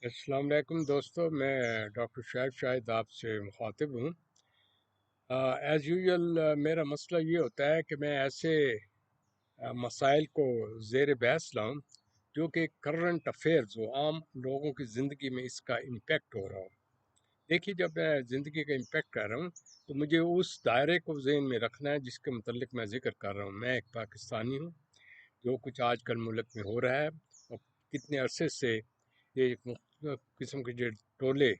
السلام علیکم دوستو، میں ڈاکٹر شعیب شاہد آپ سے مخاطب ہوں۔ ایز یوزول میرا مسئلہ یہ ہوتا ہے کہ میں ایسے مسائل کو زیر بحث لاؤں جو کہ کرنٹ افیئرز ہو، عام لوگوں کی زندگی میں اس کا امپیکٹ ہو رہا ہو۔ دیکھیے، جب میں زندگی کا امپیکٹ کر رہا ہوں تو مجھے اس دائرے کو ذہن میں رکھنا ہے جس کے متعلق میں ذکر کر رہا ہوں۔ میں ایک پاکستانی ہوں۔ جو کچھ آج کل ملک میں ہو رہا ہے اور کتنے عرصے سے یہ مختلف قسم کے جو ٹولے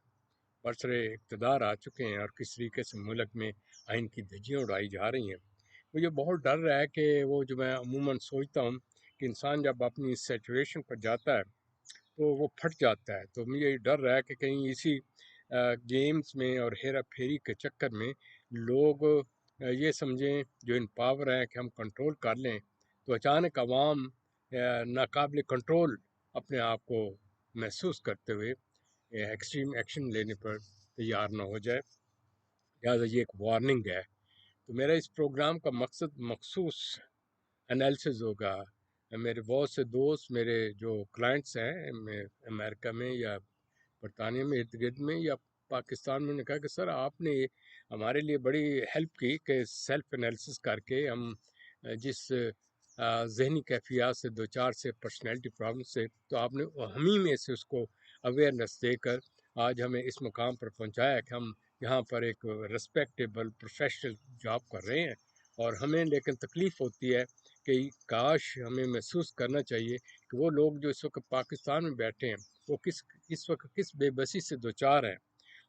برسر اقتدار آ چکے ہیں اور کس طریقے سے ملک میں آئین کی دھجیاں اڑائی جا رہی ہیں، مجھے بہت ڈر رہا ہے کہ وہ جو میں عموماً سوچتا ہوں کہ انسان جب اپنی سیچوریشن پر جاتا ہے تو وہ پھٹ جاتا ہے۔ تو مجھے ڈر رہا ہے کہ کہیں اسی گیمز میں اور ہیرا پھیری کے چکر میں لوگ یہ سمجھیں جو ان پاور ہیں کہ ہم کنٹرول کر لیں، تو اچانک عوام ناقابل کنٹرول اپنے آپ کو محسوس کرتے ہوئے ایکسٹریم ایکشن لینے پر تیار نہ ہو جائے۔ لہٰذا یہ ایک وارننگ ہے۔ تو میرا اس پروگرام کا مقصد مخصوص انالیسز ہوگا۔ میرے بہت سے دوست، میرے جو کلائنٹس ہیں امریکہ میں یا برطانیہ میں ارد گرد میں یا پاکستان میں، نے کہا کہ سر آپ نے ہمارے لیے بڑی ہیلپ کی کہ سیلف انالیسس کر کے ہم جس ذہنی کیفیات سے دو چار سے پرسنالٹی پرابلم سے، تو آپ نے ہمیں میں سے اس کو اویئرنیس دے کر آج ہمیں اس مقام پر پہنچایا کہ ہم یہاں پر ایک ریسپیکٹیبل پروفیشنل جاب کر رہے ہیں۔ اور ہمیں لیکن تکلیف ہوتی ہے کہ کاش ہمیں محسوس کرنا چاہیے کہ وہ لوگ جو اس وقت پاکستان میں بیٹھے ہیں وہ اس وقت کس بے بسی سے دوچار ہیں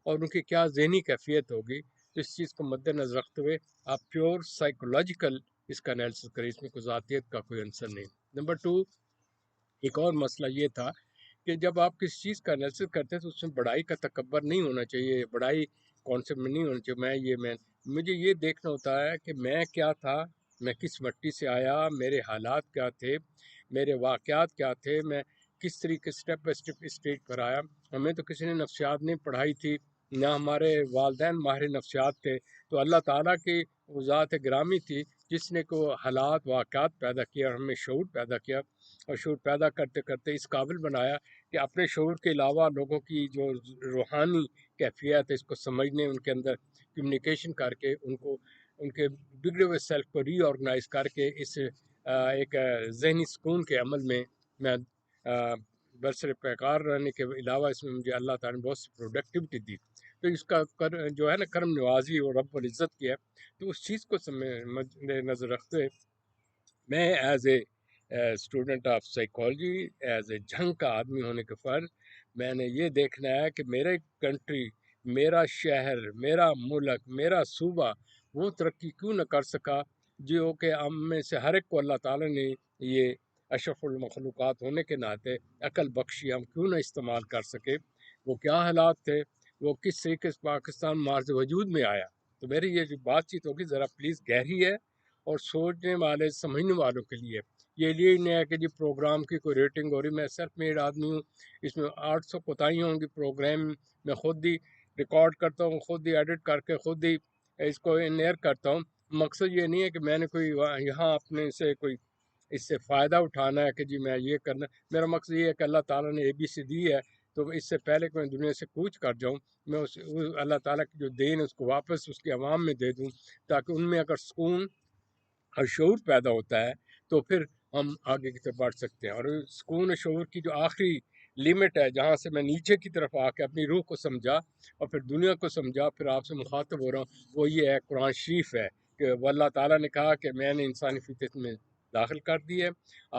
اور ان کی کیا ذہنی کیفیت ہوگی۔ تو اس چیز کو مد نظر رکھتے ہوئے آپ پیور سائیکولوجیکل اس کا انالیسس کریں، اس میں کوئی ذاتیت کا کوئی عنصر نہیں۔ نمبر 2، ایک اور مسئلہ یہ تھا کہ جب آپ کسی چیز کا انالیسس کرتے ہیں تو اس میں بڑائی کا تکبر نہیں ہونا چاہیے، بڑائی کانسیپٹ میں نہیں ہونا چاہیے۔ مجھے یہ دیکھنا ہوتا ہے کہ میں کیا تھا، میں کس مٹی سے آیا، میرے حالات کیا تھے، میرے واقعات کیا تھے، میں کس طریقے اسٹیپ بائی اسٹیپ اسٹیج پر آیا۔ ہمیں تو کسی نے نفسیات نہیں پڑھائی تھی، نہ ہمارے والدین ماہر نفسیات تھے۔ تو اللہ تعالیٰ کی وہ ذات گرامی تھی جس نے کو حالات واقعات پیدا کیا اور ہمیں شعور پیدا کیا، اور شعور پیدا کرتے کرتے اس قابل بنایا کہ اپنے شعور کے علاوہ لوگوں کی جو روحانی کیفیت ہے اس کو سمجھنے، ان کے اندر کمیونیکیشن کر کے ان کے بگڑے ہوئے سیلف کو ری آرگنائز کر کے اس ایک ذہنی سکون کے عمل میں میں برسر پیکار رہنے کے علاوہ اس میں مجھے اللہ تعالیٰ نے بہت سی پروڈکٹیوٹی دی۔ تو اس کا جو ہے نا کرم نوازی اور رب العزت کی ہے۔ تو اس چیز کو مد نظر رکھتے ہوئے میں as a student of psychology, as a Jhang کا آدمی ہونے کے فرض، میں نے یہ دیکھنا ہے کہ میرے کنٹری، میرا شہر، میرا ملک، میرا صوبہ وہ ترقی کیوں نہ کر سکا جو کہ ہم میں سے ہر ایک کو اللہ تعالیٰ نے یہ اشرف المخلوقات ہونے کے ناطے عقل بخشی، ہم کیوں نہ استعمال کر سکے۔ وہ کیا حالات تھے، وہ کس طریقے سے پاکستان مارز وجود میں آیا۔ تو میری یہ جو بات چیت ہوگی ذرا پلیز گہری ہے اور سوچنے والے سمجھنے والوں کے لیے۔ یہ لیے نہیں ہے کہ جی پروگرام کی کوئی ریٹنگ ہو رہی، میں سیلف میڈ آدمی ہوں، اس میں 800 کوتاہیاں ہوں گی۔ پروگرام میں خود ہی ریکارڈ کرتا ہوں، خود ہی ایڈٹ کر کے خود ہی اس کو ان ایئر کرتا ہوں۔ مقصد یہ نہیں ہے کہ میں نے کوئی یہاں اپنے سے کوئی اس سے فائدہ اٹھانا ہے کہ جی میں یہ کرنا۔ میرا مقصد یہ ہے کہ اللہ تعالیٰ نے ABC دی ہے، تو اس سے پہلے کہ میں دنیا سے کوچ کر جاؤں، میں اس اللہ تعالیٰ کی جو دین اس کو واپس اس کی عوام میں دے دوں، تاکہ ان میں اگر سکون اور شعور پیدا ہوتا ہے تو پھر ہم آگے کی طرف بڑھ سکتے ہیں۔ اور سکون و شعور کی جو آخری لیمٹ ہے جہاں سے میں نیچے کی طرف آ کے اپنی روح کو سمجھا اور پھر دنیا کو سمجھا، پھر آپ سے مخاطب ہو رہا ہوں، وہ یہ ہے قرآن شریف ہے کہ وہ اللہ تعالیٰ نے کہا کہ میں نے انسانی فطرت میں داخل کر دی ہے،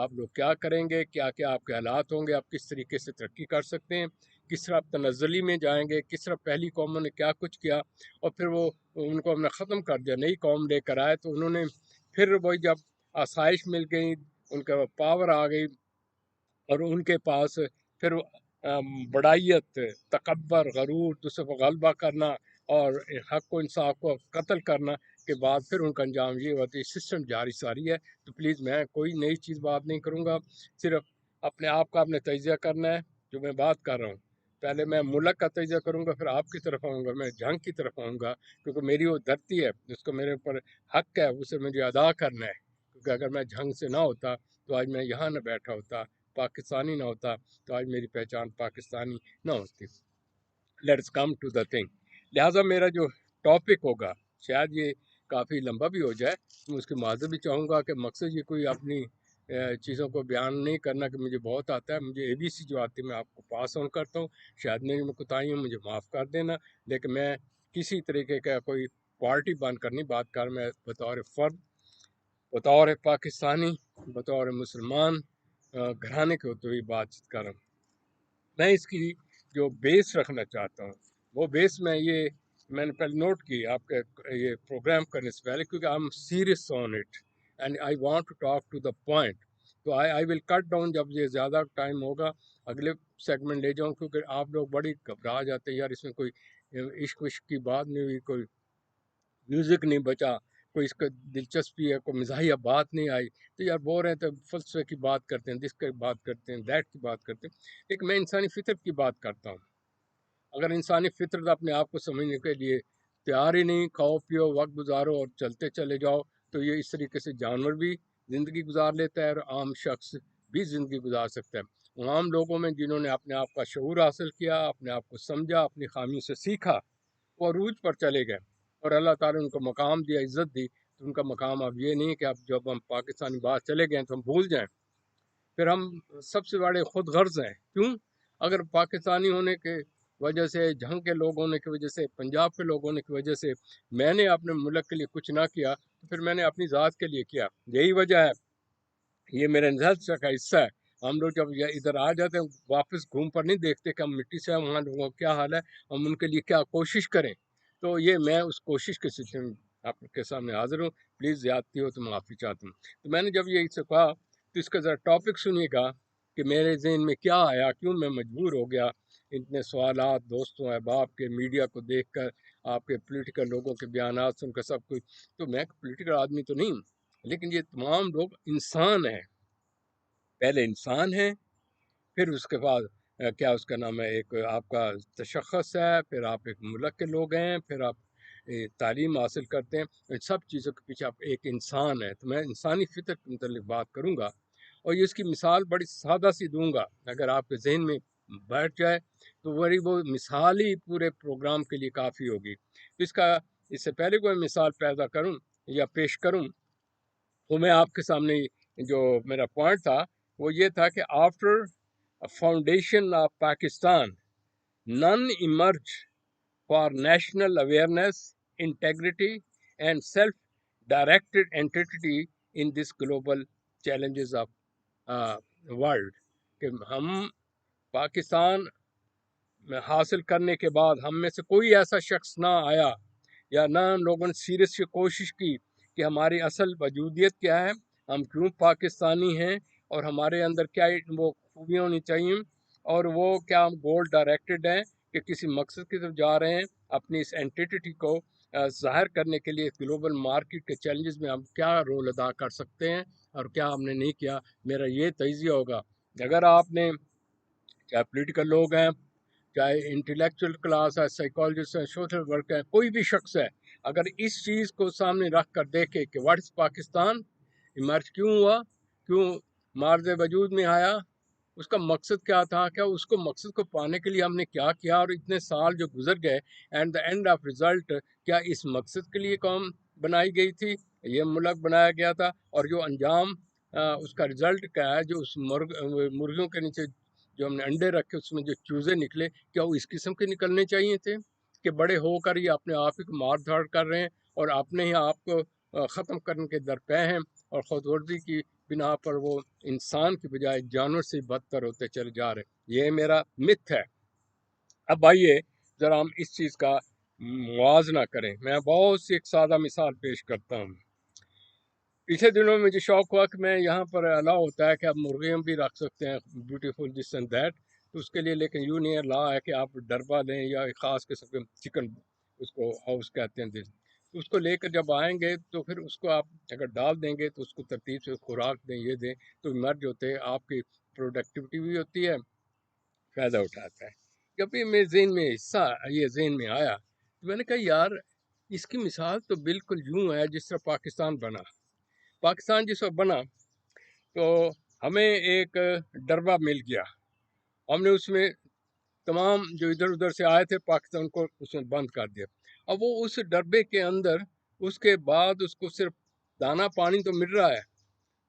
آپ لوگ کیا کریں گے، کیا کیا آپ کے حالات ہوں گے، آپ کس طریقے سے ترقی کر سکتے ہیں، کس طرح آپ تنزلی میں جائیں گے، کس طرح پہلی قوموں نے کیا کچھ کیا اور پھر وہ ان کو ہم نے ختم کر دیا، نئی قوم لے کر آئے تو انہوں نے پھر وہی جب آسائش مل گئی، ان کا پاور آ گئی اور ان کے پاس پھر بڑائیت، تکبر، غرور، دوسرے کو غلبہ کرنا اور حق و انصاف کو قتل کرنا کے بعد پھر ان کا انجام یہ ہوتا ہے۔ سسٹم جاری ساری ہے۔ تو پلیز میں کوئی نئی چیز بات نہیں کروں گا، صرف اپنے آپ کا آپ نے تجزیہ کرنا ہے جو میں بات کر رہا ہوں۔ پہلے میں ملک کا تجزیہ کروں گا، پھر آپ کی طرف آؤں گا، میں جنگ کی طرف آؤں گا، کیونکہ میری وہ دھرتی ہے جس کو میرے اوپر حق ہے، اسے مجھے ادا کرنا ہے۔ کیونکہ اگر میں جنگ سے نہ ہوتا تو آج میں یہاں نہ بیٹھا ہوتا، پاکستانی نہ ہوتا تو آج میری پہچان پاکستانی نہ ہوتی. Let's come to the thing. لہٰذا میرا جو ٹاپک ہوگا شاید یہ کافی لمبا بھی ہو جائے. میں اس کی معذرت بھی چاہوں گا کہ مقصد یہ کوئی اپنی چیزوں کو بیان نہیں کرنا کہ مجھے بہت آتا ہے. مجھے اے بی سی جو آتی ہے میں آپ کو پاس آن کرتا ہوں. شاید میری میں کوتاہی ہوں، مجھے معاف کر دینا. لیکن میں کسی طریقے کا کوئی پارٹی بن کر نہیں بات کر. میں بطور فرد، بطور پاکستانی، بطور مسلمان گھرانے کے ہوتے ہوئے بات چیت کر رہا ہوں. میں اس کی جو بیس رکھنا چاہتا ہوں وہ بیس میں نے پہلے نوٹ کی آپ کے یہ پروگرام کرنے سے پہلے، کیونکہ I am serious on it and I want to talk to the point. تو آئی ول کٹ ڈاؤن جب یہ زیادہ ٹائم ہوگا اگلے سیگمنٹ لے جاؤں، کیونکہ آپ لوگ بڑی گھبرا جاتے ہیں یار اس میں کوئی عشق وشق کی بات نہیں ہوئی، کوئی میوزک نہیں بچا، کوئی اس کا دلچسپی ہے، کوئی مزاحیہ بات نہیں آئی. تو یار بول رہے ہیں تو فلسفے کی بات کرتے ہیں، دس کی بات کرتے ہیں، دیٹ کی بات کرتے ہیں. لیکن میں انسانی فطرت کی بات کرتا ہوں. اگر انسانی فطرت اپنے آپ کو سمجھنے کے لیے تیار ہی نہیں، کھاؤ پیو وقت گزارو اور چلتے چلے جاؤ، تو یہ اس طریقے سے جانور بھی زندگی گزار لیتا ہے اور عام شخص بھی زندگی گزار سکتا ہے. عام لوگوں میں جنہوں نے اپنے آپ کا شعور حاصل کیا، اپنے آپ کو سمجھا، اپنی خامیوں سے سیکھا، وہ عروج پر چلے گئے اور اللہ تعالیٰ نے ان کو مقام دیا، عزت دی. تو ان کا مقام اب یہ نہیں کہ اب جب ہم پاکستانی بات چلے گئے تو ہم بھول جائیں. پھر ہم سب سے بڑے خود غرض ہیں. کیوں؟ اگر پاکستانی ہونے کے وجہ سے، جھنگ کے لوگ ہونے کی وجہ سے، پنجاب کے لوگ ہونے کی وجہ سے میں نے اپنے ملک کے لیے کچھ نہ کیا تو پھر میں نے اپنی ذات کے لیے کیا. یہی وجہ ہے، یہ میرے نظر کا حصہ ہے. ہم لوگ جب ادھر آ جاتے ہیں واپس گھوم پر نہیں دیکھتے کہ ہم مٹی سے ہیں، وہاں لوگوں کا کیا حال ہے، ہم ان کے لیے کیا کوشش کریں. تو یہ میں اس کوشش کے سلسلے میں آپ کے سامنے حاضر ہوں. پلیز زیادتی ہو تو معافی چاہتا ہوں. تو میں نے جب یہ اس سے کہا تو اس کا ذرا ٹاپک سنیے گا کہ میرے ذہن میں کیا آیا، کیوں میں مجبور ہو گیا اتنے سوالات دوستوں احباب کے، میڈیا کو دیکھ کر، آپ کے پولیٹیکل لوگوں کے بیانات سن کر سب کچھ. تو میں پولیٹیکل آدمی تو نہیں ہوں، لیکن یہ تمام لوگ انسان ہیں. پہلے انسان ہیں، پھر اس کے بعد کیا اس کا نام ہے، ایک آپ کا تشخص ہے، پھر آپ ایک ملک کے لوگ ہیں، پھر آپ تعلیم حاصل کرتے ہیں. ان سب چیزوں کے پیچھے آپ ایک انسان ہے. تو میں انسانی فطر کے متعلق بات کروں گا اور یہ اس کی مثال بڑی سادہ سی دوں گا. اگر آپ کے ذہن میں بیٹھ جائے تو وہ مثال ہی پورے پروگرام کے لیے کافی ہوگی. اس سے پہلے کوئی مثال پیدا کروں یا پیش کروں تو میں آپ کے سامنے جو میرا پوائنٹ تھا وہ یہ تھا کہ after foundation of Pakistan none emerge for national awareness, integrity and self-directed entity in this global challenges of world. کہ ہم پاکستان میں حاصل کرنے کے بعد ہم میں سے کوئی ایسا شخص نہ آیا یا نہ لوگوں نے سیریس کی کوشش کی کہ ہماری اصل وجودیت کیا ہے، ہم کیوں پاکستانی ہیں اور ہمارے اندر کیا وہ خوبیاں ہونی چاہیے، اور وہ کیا ہم گول ڈائریکٹڈ ہیں کہ کسی مقصد کی طرف جا رہے ہیں. اپنی اس اینٹیٹی کو ظاہر کرنے کے لیے گلوبل مارکیٹ کے چیلنجز میں ہم کیا رول ادا کر سکتے ہیں اور کیا ہم نے نہیں کیا. میرا یہ تجزیہ ہوگا. اگر آپ نے، چاہے پولیٹیکل لوگ ہیں، چاہے انٹلیکچوئل کلاس ہے، سائیکالوجسٹ ہے، سوشل ورک ہے، کوئی بھی شخص ہے، اگر اس چیز کو سامنے رکھ کر دیکھے کہ واٹ از پاکستان، ایمرج کیوں ہوا، کیوں مارد وجود میں آیا، اس کا مقصد کیا تھا، کیا اس کو مقصد کو پانے کے لیے ہم نے کیا کیا، اور اتنے سال جو گزر گئے and the and of result کیا اس مقصد کے لیے قوم بنائی گئی تھی، یہ ملک بنایا گیا تھا، اور جو انجام اس کا رزلٹ کیا ہے، جو اس مرغیوں کے نیچے جو ہم نے انڈے رکھے اس میں جو چوزے نکلے، کیا وہ اس قسم کے نکلنے چاہیے تھے کہ بڑے ہو کر یہ اپنے آپ ہی کو مار دھاڑ کر رہے ہیں اور اپنے ہی آپ کو ختم کرنے کے درپے ہیں، اور خود غرضی کی بنا پر وہ انسان کی بجائے جانور سے بدتر ہوتے چلے جا رہے ہیں. یہ میرا مت ہے. اب آئیے ذرا ہم اس چیز کا موازنہ کریں. میں بہت سی ایک سادہ مثال پیش کرتا ہوں. پچھلے دنوں میں مجھے شوق ہوا کہ میں یہاں پر الاؤ ہوتا ہے کہ آپ مرغیاں بھی رکھ سکتے ہیں، بیوٹیفل دس اینڈ دیٹ. تو اس کے لیے لیکن یوں نہیں لا ہے کہ آپ ڈربا لیں یا ایک خاص قسم کے چکن، اس کو ہاؤس کہتے ہیں دس. تو اس کو لے کر جب آئیں گے تو پھر اس کو آپ اگر ڈال دیں گے تو اس کو ترتیب سے خوراک دیں، یہ دیں، تو مرج ہوتے ہیں، آپ کی پروڈکٹیوٹی بھی ہوتی ہے، فائدہ اٹھاتا ہے. جب یہ میرے ذہن میں حصہ یہ ذہن میں آیا تو میں نے کہا یار اس کی مثال تو بالکل یوں ہے جس طرح پاکستان بنا. پاکستان جس وقت بنا تو ہمیں ایک ڈربہ مل گیا، ہم نے اس میں تمام جو ادھر ادھر سے آئے تھے پاکستان کو اس میں بند کر دیا۔ اب وہ اس ڈربے کے اندر اس کے بعد اس کو صرف دانا پانی تو مل رہا ہے،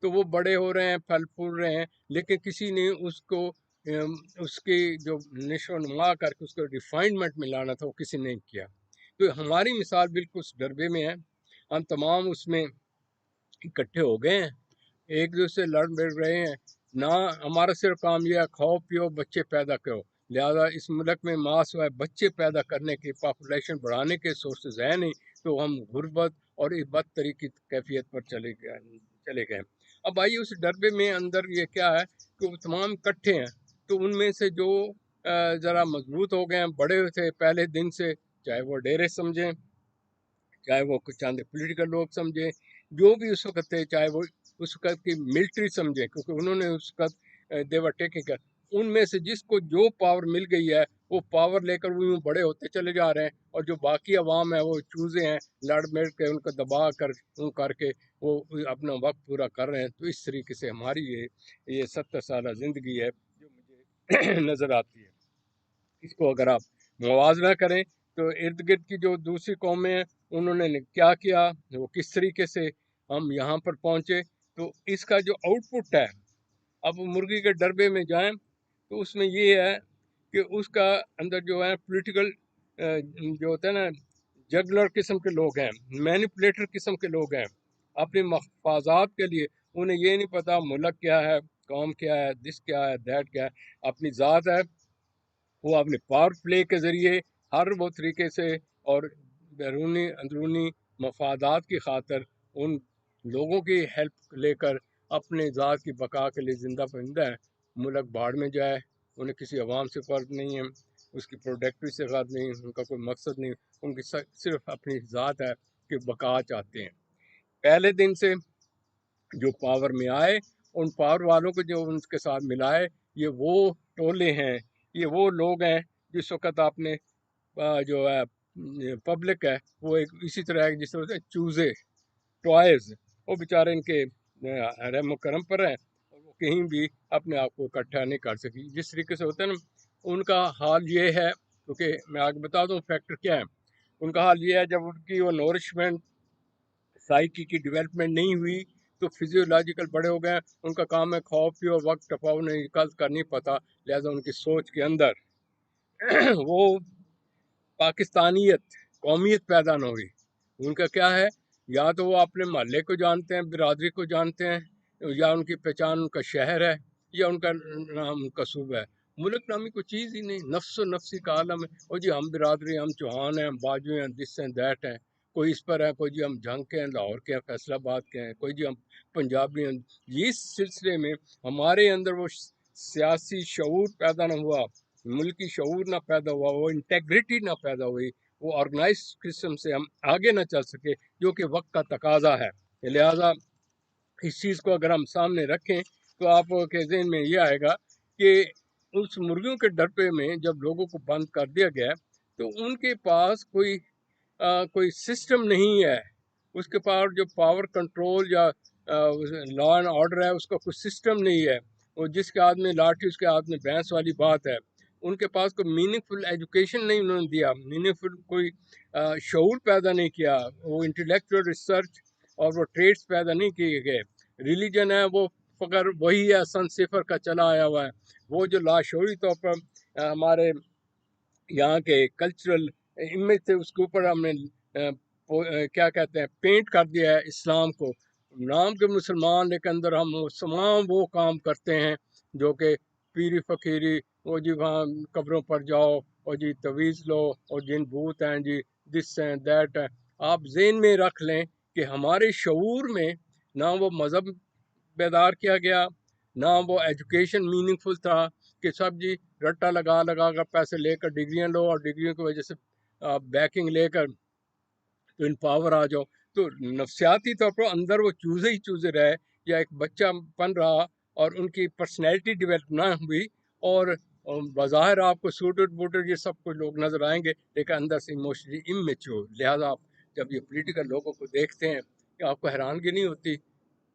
تو وہ بڑے ہو رہے ہیں، پھل پھول رہے ہیں، لیکن کسی نے اس کو اس کی جو نشو و نما کر کے اس کو ریفائنمنٹ میں لانا تھا وہ کسی نے نہیں کیا۔ تو ہماری مثال بالکل اس ڈربے میں ہے، ہم تمام اس میں اکٹھے ہو گئے ہیں، ایک دوسرے سے لڑ بڑ رہے ہیں، نہ ہمارا صرف کام یہ ہے کھاؤ پیو بچے پیدا کرو، لہذا اس ملک میں ماس و بچے پیدا کرنے کی پاپولیشن بڑھانے کے سورسز ہیں نہیں، تو ہم غربت اور ایک بد طریقی کیفیت پر چلے گئے۔ اب آئیے اس ڈربے میں اندر یہ کیا ہے کہ وہ تمام اکٹھے ہیں، تو ان میں سے جو ذرا مضبوط ہو گئے ہیں، بڑے تھے پہلے دن سے، چاہے وہ ڈیرے سمجھیں، چاہے وہ کچھ چاند پولیٹیکل لوگ سمجھیں، جو بھی اس وقت تھے، چاہے وہ اس وقت کی ملٹری سمجھیں، کیونکہ انہوں نے اس وقت دیور ٹیکنگ، ان میں سے جس کو جو پاور مل گئی ہے وہ پاور لے کر وہ بڑے ہوتے چلے جا رہے ہیں، اور جو باقی عوام ہے وہ چوزے ہیں، لڑ مڑ کے ان کو دبا کر کے وہ اپنا وقت پورا کر رہے ہیں۔ تو اس طریقے سے ہماری یہ 70 سالہ زندگی ہے جو مجھے نظر آتی ہے۔ اس کو اگر آپ موازنہ کریں تو ارد گرد کی جو دوسری قومیں ہیں انہوں نے کیا کیا، وہ کس طریقے سے ہم یہاں پر پہنچے، تو اس کا جو آؤٹ پٹ ہے، اب مرغی کے ڈربے میں جائیں تو اس میں یہ ہے کہ اس کا اندر جو ہے پولیٹیکل جو ہوتا ہے نا جگلر قسم کے لوگ ہیں، مینیپولیٹر قسم کے لوگ ہیں، اپنے مفادات کے لیے انہیں یہ نہیں پتا ملک کیا ہے، قوم کیا ہے، دس کیا ہے، دیٹ کیا ہے، اپنی ذات ہے، وہ اپنے پاور پلے کے ذریعے ہر وہ طریقے سے اور بیرونی اندرونی مفادات کی خاطر ان لوگوں کی ہیلپ لے کر اپنے ذات کی بقا کے لیے زندہ پرندہ ہے۔ ملک باڑ میں جائے، انہیں کسی عوام سے فرض نہیں ہے، اس کی پروڈکٹری سے غرض نہیں، ان کا کوئی مقصد نہیں، ان کی صرف اپنی ذات ہے کہ بقا چاہتے ہیں۔ پہلے دن سے جو پاور میں آئے، ان پاور والوں کو جو ان کے ساتھ ملائے، یہ وہ ٹولے ہیں، یہ وہ لوگ ہیں جس وقت آپ نے جو ہے پبلک ہے وہ ایک اسی طرح ہے جس طرح سے چوزے ٹوائز، وہ بیچارے ان کے رحم و کرم پر ہیں، اور وہ کہیں بھی اپنے آپ کو اکٹھا نہیں کر سکی، جس طریقے سے ہوتا ہے نا ان کا حال یہ ہے، کیونکہ میں آگے بتا دوں فیکٹر کیا ہے، ان کا حال یہ ہے جب ان کی وہ نورشمنٹ سائیکی کی ڈیولپمنٹ نہیں ہوئی تو فزیولوجیکل بڑے ہو گئے، ان کا کام ہے کھاؤ پیو وقت ٹپاؤ نہیں کا نہیں پتا، لہذا ان کی سوچ کے اندر وہ پاکستانیت قومیت پیدا نہ ہوئی۔ ان کا کیا ہے، یا تو وہ اپنے محلے کو جانتے ہیں، برادری کو جانتے ہیں، یا ان کی پہچان ان کا شہر ہے، یا ان کا نام ان کا صوبہ ہے۔ ملک نامی کوئی چیز ہی نہیں، نفس و نفسی کا عالم ہے، اور جی ہم برادری، ہم چوہان ہیں، ہم باجو ہیں، دس ہیں، دیٹ ہیں، کوئی اس پر ہے، کوئی جی ہم جنگ کے ہیں، لاہور کے ہیں، فیصل آباد کے ہیں، کوئی جی ہم پنجابی ہیں۔ اس سلسلے میں ہمارے اندر وہ سیاسی شعور پیدا نہ ہوا، ملکی شعور نہ پیدا ہوا، وہ انٹیگریٹی نہ پیدا ہوئی، وہ آرگنائز قسم سے ہم آگے نہ چل سکے، جو کہ وقت کا تقاضا ہے۔ لہٰذا اس چیز کو اگر ہم سامنے رکھیں تو آپ کے ذہن میں یہ آئے گا کہ اس مرغیوں کے ڈربے میں جب لوگوں کو بند کر دیا گیا تو ان کے پاس کوئی سسٹم نہیں ہے، اس کے پاس جو پاور کنٹرول یا لا اینڈ آرڈر ہے اس کا کوئی سسٹم نہیں ہے، وہ جس کے ہاتھ میں لاٹھی اس کے ہاتھ میں بھینس والی بات ہے۔ ان کے پاس کوئی میننگ فل ایجوکیشن نہیں انہوں نے دیا، میننگ فل کوئی شعور پیدا نہیں کیا، وہ انٹلیکچوئل ریسرچ اور وہ ٹریڈس پیدا نہیں کیے گئے۔ ریلیجن ہے وہ فقر وہی ہے، سن صفر کا چلا آیا ہوا ہے، وہ جو لاشعوری طور پر ہمارے یہاں کے کلچرل امیج تھے اس کے اوپر ہم نے کیا کہتے ہیں پینٹ کر دیا ہے اسلام کو، نام کے مسلمان لیکن اندر ہم تمام وہ کام کرتے ہیں جو کہ پیری فقیری، وہ جی وہاں قبروں پر جاؤ اور جی تویز لو اور جن بھوت ہیں جی دس ہیں دیٹ ہے۔ آپ ذہن میں رکھ لیں کہ ہمارے شعور میں نہ وہ مذہب بیدار کیا گیا، نہ وہ ایجوکیشن میننگ فل تھا کہ سب جی رٹا لگا کر پیسے لے کر ڈگریاں لو اور ڈگریوں کی وجہ سے بیکنگ لے کر تو ان پاور آ جاؤ، تو نفسیاتی طور پر اندر وہ چوزے ہی چوزے رہے، یا ایک بچہ پن رہا اور ان کی پرسنالٹی ڈیولپ نہ ہوئی، اور بظاہر آپ کو سوٹڈ بوٹڈ یہ سب کچھ لوگ نظر آئیں گے لیکن اندر سے ایموشنلی امیچور۔ لہٰذا آپ جب یہ پولیٹیکل لوگوں کو دیکھتے ہیں کہ آپ کو حیرانگی نہیں ہوتی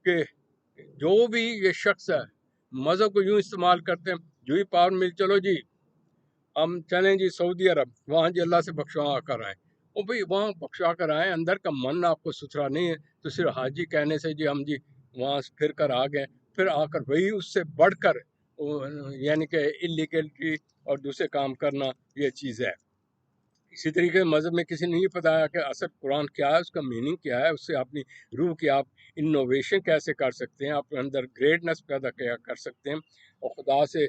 کہ جو بھی یہ شخص ہے مذہب کو یوں استعمال کرتے ہیں، جو ہی پاور مل چلو جی ہم چلیں جی سعودی عرب، وہاں جی اللہ سے بخشوا کر آئیں۔ او بھائی وہاں بخشوا کر آئیں، اندر کا من آپ کو ستھرا نہیں ہے تو صرف حاجی کہنے سے جی ہم جی وہاں سے پھر کر آ گئے، پھر آ کر وہی اس سے بڑھ کر یعنی کہ انلیگلٹی اور دوسرے کام کرنا یہ چیز ہے۔ اسی طریقے مذہب میں کسی نے نہیں بتایا کہ اصل قرآن کیا ہے، اس کا میننگ کیا ہے، اس سے اپنی روح کی آپ انوویشن کیسے کر سکتے ہیں، اپنے اندر گریٹنس پیدا کر سکتے ہیں، اور خدا سے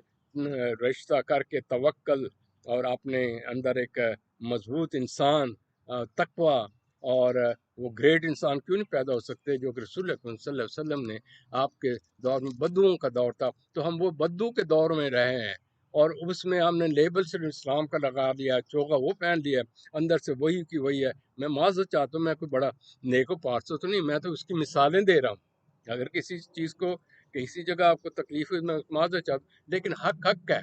رشتہ کر کے توکل اور اپنے اندر ایک مضبوط انسان تقوی اور وہ گریٹ انسان کیوں نہیں پیدا ہو سکتے جو کہ رسول اللہ صلی اللہ علیہ وسلم نے آپ کے دور میں بدوؤں کا دور تھا، تو ہم وہ بدو کے دور میں رہے ہیں اور اس میں ہم نے لیبل صرف اسلام کا لگا دیا، چوگا وہ پہن لیا، اندر سے وہی کی وہی ہے۔ میں معذرت چاہتا ہوں، میں کوئی بڑا نیک و پارسو تو نہیں، میں تو اس کی مثالیں دے رہا ہوں۔ اگر کسی چیز کو کسی جگہ آپ کو تکلیف ہوئی میں معذرت چاہتا ہوں، لیکن حق حق ہے۔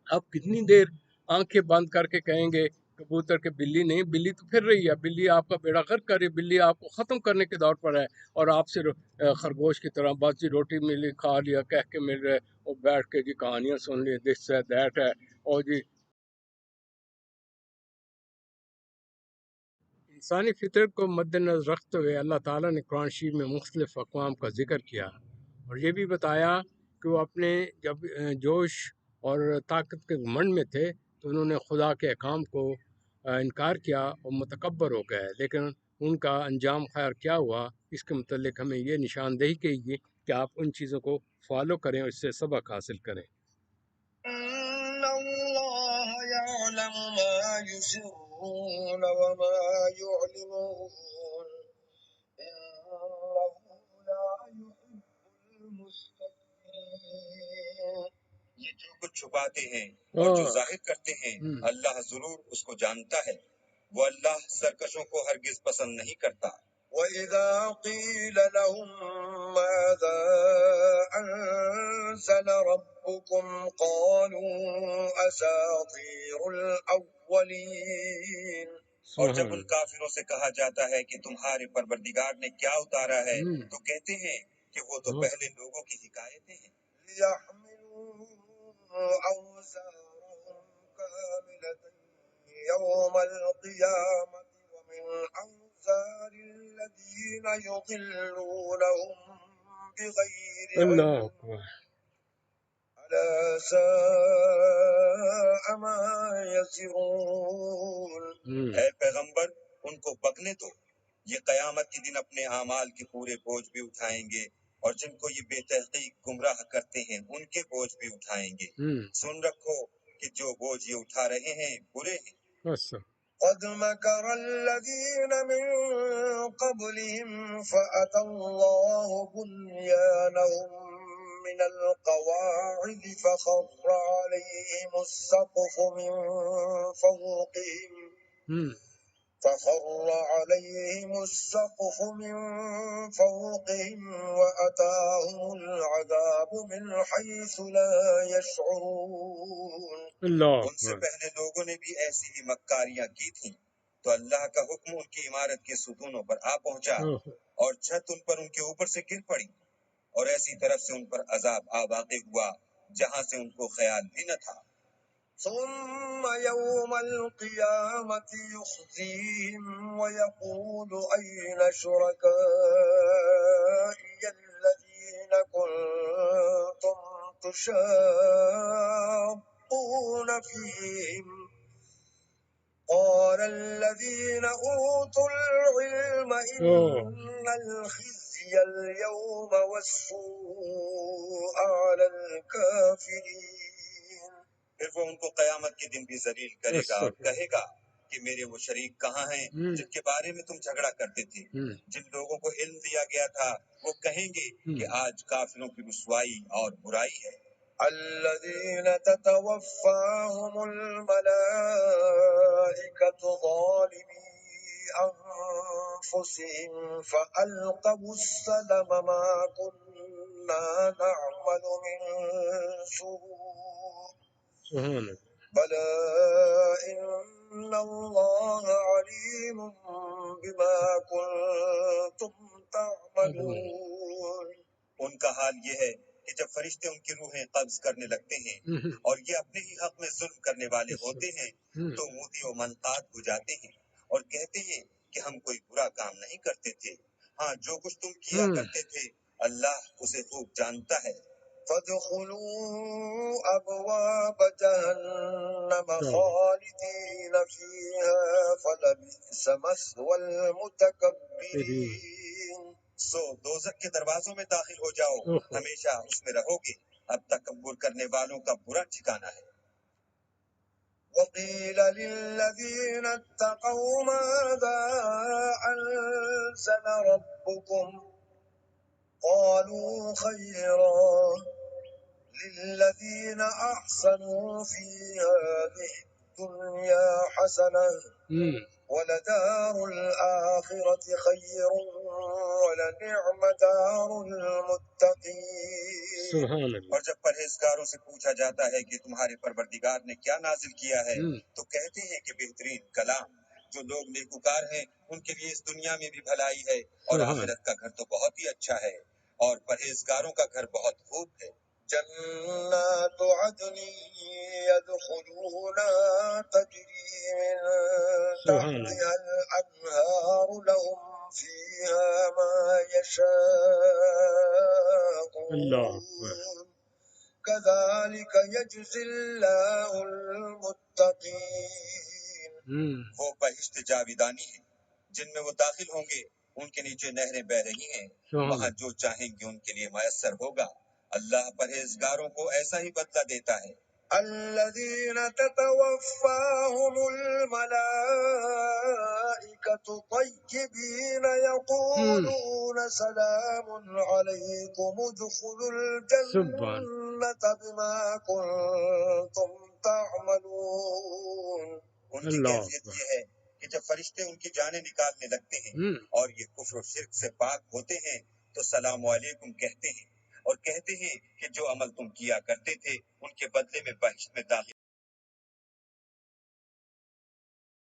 آپ کتنی دیر آنکھیں بند کر کے کہیں گے کبوتر کے بلی نہیں، بلی تو پھر رہی ہے، بلی آپ کا بیڑا غرق کر رہی ہے، بلی آپ کو ختم کرنے کے دور پر ہے، اور آپ سے خرگوش کی طرح بس جی روٹی ملی کھا لیا کہہ کے مل رہے، اور بیٹھ کے جی کہانیاں سن لی، دس ہے دیٹ ہے، اور جی انسانی فطرت کو مد نظر رکھتے ہوئے اللہ تعالیٰ نے قرآن شریف میں مختلف اقوام کا ذکر کیا اور یہ بھی بتایا کہ وہ اپنے جب جوش اور طاقت کے گھمنڈ میں تھے تو انہوں نے خدا کے احکام کو انکار کیا اور متکبر ہو گئے، لیکن ان کا انجام خیر کیا ہوا اس کے متعلق ہمیں یہ نشاندہی کی گئی کہ آپ ان چیزوں کو فالو کریں اور اس سے سبق حاصل کریں۔ إن الله يعلم ما يسرون وما يعلنون إنه لا يحب المستكبرين یہ جو کچھ چھپاتے ہیں اور جو ظاہر کرتے ہیں اللہ ضرور اس کو جانتا ہے، وہ اللہ سرکشوں کو ہرگز پسند نہیں کرتا۔ وَإِذَا قِيلَ لَهُم مَّاذَا أَنزَلَ رَبُّكُمْ قَالُوا أَسَاطِيرُ الْأَوَّلِينَ، اور جب ان کافروں سے کہا جاتا ہے کہ تمہارے پروردگار نے کیا اتارا ہے تو کہتے ہیں کہ وہ تو پہلے لوگوں کی حکایتیں ہیں۔ لِيَحْمِلُوا أَوْزَارَهُمْ كَامِلَةً يَوْمَ الْقِيَامَةِ وَمِنْ أَوْزَارِ الَّذِينَ يُضِلُّونَهُم بِغَيْرِ عِلْمٍ اللہ اکبر۔ أَلَا سَاءَ مَا يَزِرُونَ۔ اے پیغمبر ان کو بکنے دو، یہ قیامت کے دن اپنے اعمال کے پورے بوجھ بھی اٹھائیں گے، اور جن کو یہ بے تحقیق گمراہ کرتے ہیں ان کے بوجھ بھی اٹھائیں گے۔ سن رکھو کہ جو بوجھ یہ اٹھا رہے ہیں برے ہیں۔ قد مكر الذين من قبلهم فأتى الله بنيانهم من القواعد فخر عليهم السقف من فوقهم وأتاهم العذاب من حيث لا يشعرون۔ اللہ ان سے پہلے لوگوں نے بھی ایسی ہی مکاریاں کی تھیں، تو اللہ کا حکم ان کی عمارت کے ستونوں پر آ پہنچا اور چھت ان پر ان کے اوپر سے گر پڑی، اور ایسی طرف سے ان پر عذاب آ واقع ہوا جہاں سے ان کو خیال بھی نہ تھا۔ ثم يوم القيامة يخزيهم ويقول أين شركائي الذين كنتم تشاقون فيهم قال الذين أوتوا العلم إن الخزي اليوم والسوء على الكافرين۔ پھر وہ ان کو قیامت کے دن بھی ذلیل کرے گا اور کہے گا کہ میرے وہ شریک کہاں ہیں جن کے بارے میں تم جھگڑا کرتے تھے؟ جن لوگوں کو علم دیا گیا تھا وہ کہیں گے کہ آج کافروں کی رسوائی اور برائی ہے۔ الذين تتوفاهم الملائكة ظالمي أنفسهم فألقوا السلم ما كنا نعمل من سوء بلى إن الله عليم بما كنتم تعملون۔ ان کا حال یہ ہے کہ جب فرشتے ان کی روحیں قبض کرنے لگتے ہیں اور یہ اپنے ہی حق میں ظلم کرنے والے ہوتے ہیں تو موتی و منقاد ہو جاتے ہیں اور کہتے ہیں کہ ہم کوئی برا کام نہیں کرتے تھے، ہاں جو کچھ تم کیا کرتے تھے اللہ اسے خوب جانتا ہے۔ فادخلوا ابواب جہنم خالدین فیہا فلبئس مثوى المتکبرین۔ سو دوزخ کے دروازوں میں داخل ہو جاؤ، ہمیشہ اس میں رہو گے، اب تکبر کرنے والوں کا برا ٹھکانہ ہے۔ وقیل للذین اتقوا ماذا انزل ربکم قالوا خیرا للذین احسنوا فی هذه الدنیا حسنہ ولدار الآخرة خیر ولنعم دار المتقین۔ سبحان اللہ۔ اور جب پرہیزگاروں سے پوچھا جاتا ہے کہ تمہارے پروردگار نے کیا نازل کیا ہے تو کہتے ہیں کہ بہترین کلام، جو لوگ نیکوکار ہیں ان کے لیے اس دنیا میں بھی بھلائی ہے اور آخرت کا گھر تو بہت ہی اچھا ہے اور پرہیزگاروں کا گھر بہت خوب ہے۔ جنات عدن يدخلونها تجري من تحتها الأنهار لهم فيها ما يشاءون كذلك يجزي الله المتقين۔ وہ بہشت جاویدانی ہیں جن میں وہ داخل ہوں گے، ان کے نیچے نہریں بہ رہی ہیں، وہاں جو چاہیں گے ان کے لیے میسر ہوگا۔ اللہ پرہیزگاروں کو ایسا ہی بدلہ دیتا ہے۔ الذین تتوفاہم الملائکۃ طیبین یقولون سلام علیکم ادخلوا الجنۃ بما کنتم تعملون۔ ان کی کیفیت یہ ہے کہ جب فرشتے ان کی جانیں نکالنے لگتے ہیں اور یہ کفر و شرک سے پاک ہوتے ہیں تو سلام علیکم کہتے ہیں اور کہتے ہیں کہ جو عمل تم کیا کرتے تھے ان کے بدلے میں بہشت میں داخل